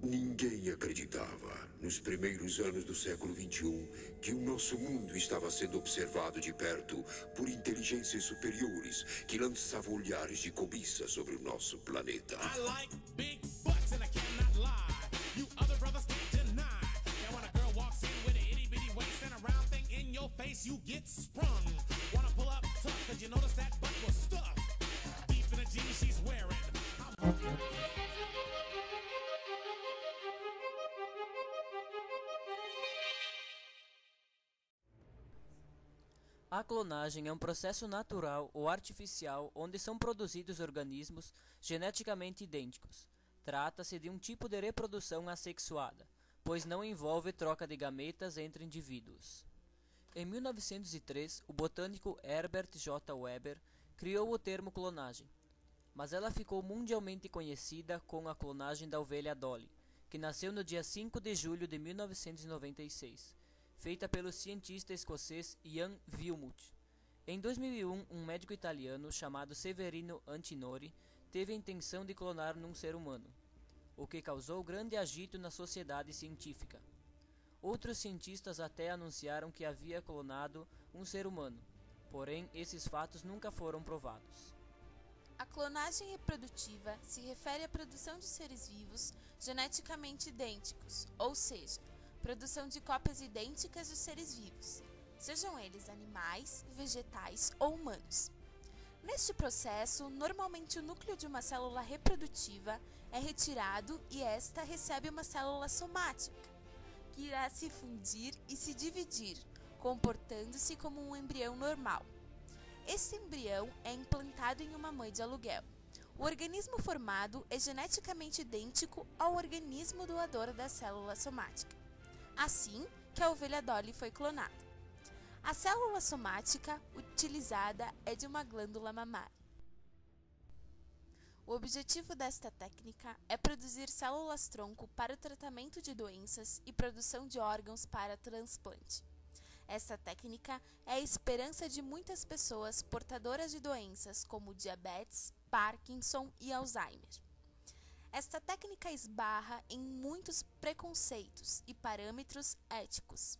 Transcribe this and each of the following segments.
Ninguém acreditava, nos primeiros anos do século XXI, que o nosso mundo estava sendo observado de perto por inteligências superiores que lançavam olhares de cobiça sobre o nosso planeta. I like big butts and I cannot lie. You other brothers can't deny. Now when a girl walks in with an itty bitty waist and a round thing in your face, you get sprung. Wanna pull up tough, cause you notice that butt was stuffed deep in the jeans she's wearing. A clonagem é um processo natural ou artificial onde são produzidos organismos geneticamente idênticos. Trata-se de um tipo de reprodução assexuada, pois não envolve troca de gametas entre indivíduos. Em 1903, o botânico Herbert J. Weber criou o termo clonagem, mas ela ficou mundialmente conhecida com a clonagem da ovelha Dolly, que nasceu no dia 5 de julho de 1996. Feita pelo cientista escocês Ian Wilmut. Em 2001, um médico italiano chamado Severino Antinori teve a intenção de clonar num ser humano, o que causou grande agito na sociedade científica. Outros cientistas até anunciaram que havia clonado um ser humano, porém esses fatos nunca foram provados. A clonagem reprodutiva se refere à produção de seres vivos geneticamente idênticos, ou seja, produção de cópias idênticas de seres vivos, sejam eles animais, vegetais ou humanos. Neste processo, normalmente o núcleo de uma célula reprodutiva é retirado e esta recebe uma célula somática, que irá se fundir e se dividir, comportando-se como um embrião normal. Este embrião é implantado em uma mãe de aluguel. O organismo formado é geneticamente idêntico ao organismo doador da célula somática. Assim que a ovelha Dolly foi clonada. A célula somática utilizada é de uma glândula mamária. O objetivo desta técnica é produzir células-tronco para o tratamento de doenças e produção de órgãos para transplante. Esta técnica é a esperança de muitas pessoas portadoras de doenças como diabetes, Parkinson e Alzheimer. Esta técnica esbarra em muitos preconceitos e parâmetros éticos.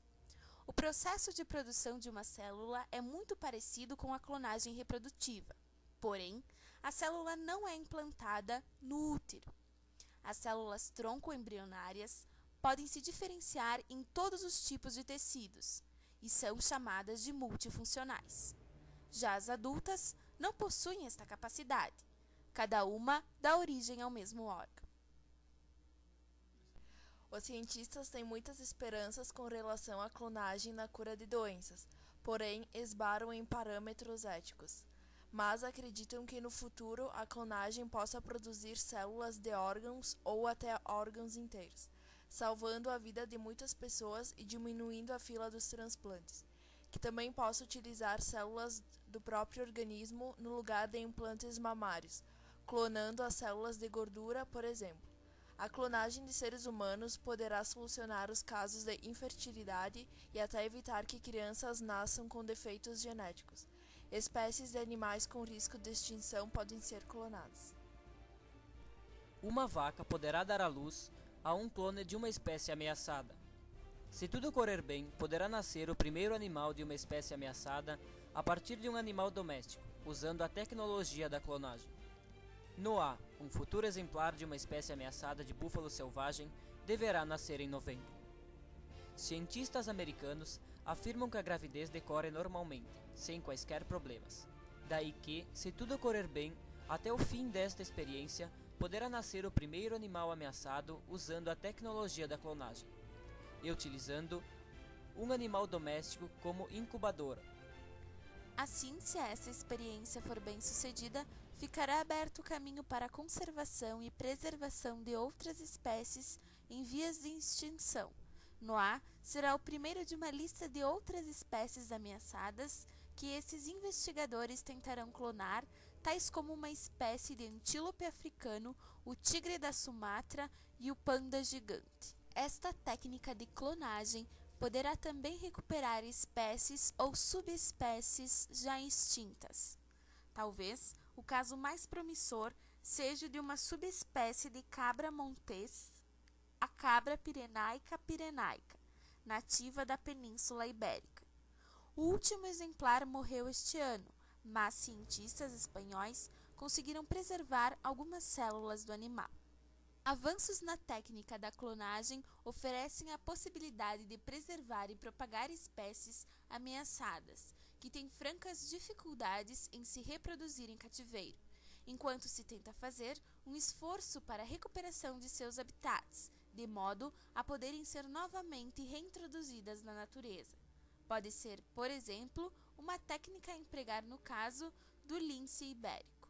O processo de produção de uma célula é muito parecido com a clonagem reprodutiva, porém, a célula não é implantada no útero. As células tronco-embrionárias podem se diferenciar em todos os tipos de tecidos e são chamadas de multifuncionais. Já as adultas não possuem esta capacidade. Cada uma dá origem ao mesmo órgão. Os cientistas têm muitas esperanças com relação à clonagem na cura de doenças, porém esbarram em parâmetros éticos. Mas acreditam que no futuro a clonagem possa produzir células de órgãos ou até órgãos inteiros, salvando a vida de muitas pessoas e diminuindo a fila dos transplantes. Que também possa utilizar células do próprio organismo no lugar de implantes mamários, clonando as células de gordura, por exemplo. A clonagem de seres humanos poderá solucionar os casos de infertilidade e até evitar que crianças nasçam com defeitos genéticos. Espécies de animais com risco de extinção podem ser clonadas. Uma vaca poderá dar à luz a um clone de uma espécie ameaçada. Se tudo correr bem, poderá nascer o primeiro animal de uma espécie ameaçada a partir de um animal doméstico, usando a tecnologia da clonagem. Noah, um futuro exemplar de uma espécie ameaçada de búfalo selvagem, deverá nascer em novembro. Cientistas americanos afirmam que a gravidez decorre normalmente, sem quaisquer problemas. Daí que, se tudo correr bem, até o fim desta experiência, poderá nascer o primeiro animal ameaçado usando a tecnologia da clonagem, e utilizando um animal doméstico como incubadora. Assim, se essa experiência for bem sucedida, ficará aberto o caminho para a conservação e preservação de outras espécies em vias de extinção. Noah será o primeiro de uma lista de outras espécies ameaçadas que esses investigadores tentarão clonar, tais como uma espécie de antílope africano, o tigre da Sumatra e o panda gigante. Esta técnica de clonagem poderá também recuperar espécies ou subespécies já extintas. Talvez o caso mais promissor seja o de uma subespécie de cabra montês a cabra pirenaica pirenaica, nativa da Península Ibérica. O último exemplar morreu este ano, mas cientistas espanhóis conseguiram preservar algumas células do animal. Avanços na técnica da clonagem oferecem a possibilidade de preservar e propagar espécies ameaçadas, que têm francas dificuldades em se reproduzir em cativeiro, enquanto se tenta fazer um esforço para a recuperação de seus habitats, de modo a poderem ser novamente reintroduzidas na natureza. Pode ser, por exemplo, uma técnica a empregar no caso do lince ibérico.